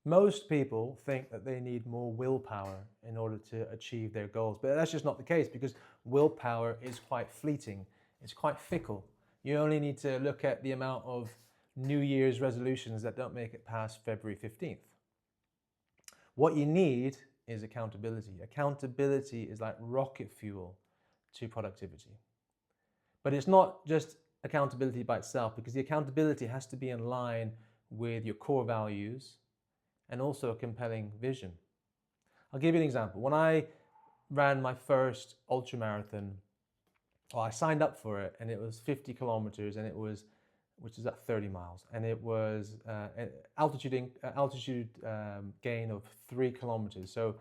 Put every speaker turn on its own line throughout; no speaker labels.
Most people think that they need more willpower in order to achieve their goals, but that's just not the case because willpower is quite fleeting. It's quite fickle. You only need to look at the amount of New Year's resolutions that don't make it past February 15th. What you need is accountability. Accountability is like rocket fuel to productivity. But it's not just accountability by itself, because the accountability has to be in line with your core values and also a compelling vision. I'll give you an example. When I ran my first ultra marathon, well, I signed up for it and it was 50 kilometers and it was, which is at 30 miles, and it was an altitude gain of 3 kilometers. So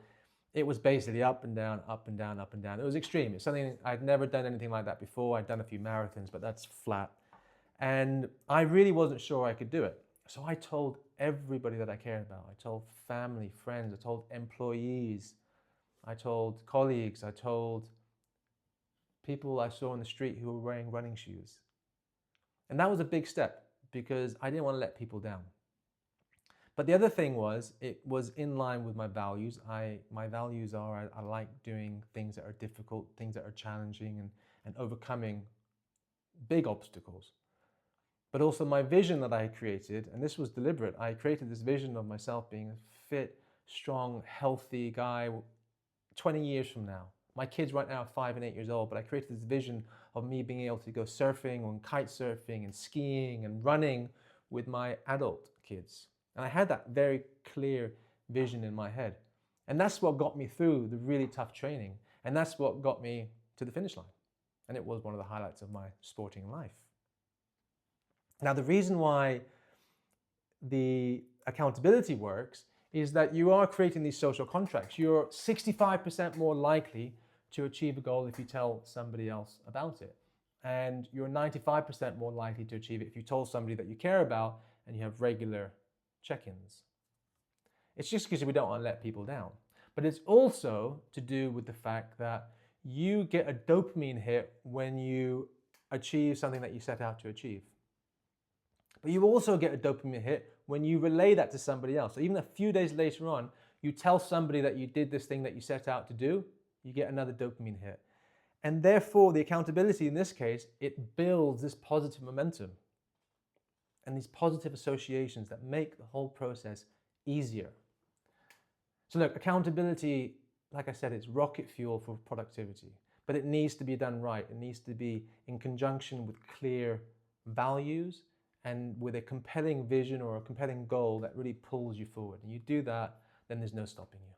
it was basically up and down, up and down, up and down. It was extreme. It's something I'd never done anything like that before. I'd done a few marathons, but that's flat. And I really wasn't sure I could do it. So I told everybody that I cared about. I told family, friends, I told employees, I told colleagues, I told people I saw on the street who were wearing running shoes. And that was a big step because I didn't want to let people down. But the other thing was, it was in line with my values. My values are, I like doing things that are difficult, things that are challenging, and overcoming big obstacles. But also my vision that I created, and this was deliberate, I created this vision of myself being a fit, strong, healthy guy 20 years from now. My kids right now are 5 and 8 years old, but I created this vision of me being able to go surfing and kite surfing and skiing and running with my adult kids. And I had that very clear vision in my head. And that's what got me through the really tough training. And that's what got me to the finish line. And it was one of the highlights of my sporting life. Now, the reason why the accountability works is that you are creating these social contracts. You're 65% more likely to achieve a goal if you tell somebody else about it. And you're 95% more likely to achieve it if you told somebody that you care about and you have regular check-ins. It's just because we don't want to let people down. But it's also to do with the fact that you get a dopamine hit when you achieve something that you set out to achieve. But you also get a dopamine hit when you relay that to somebody else. So even a few days later on, you tell somebody that you did this thing that you set out to do, you get another dopamine hit. And therefore, the accountability in this case, it builds this positive momentum and these positive associations that make the whole process easier. So look, accountability, like I said, it's rocket fuel for productivity, but it needs to be done right. It needs to be in conjunction with clear values and with a compelling vision or a compelling goal that really pulls you forward. And you do that, then there's no stopping you.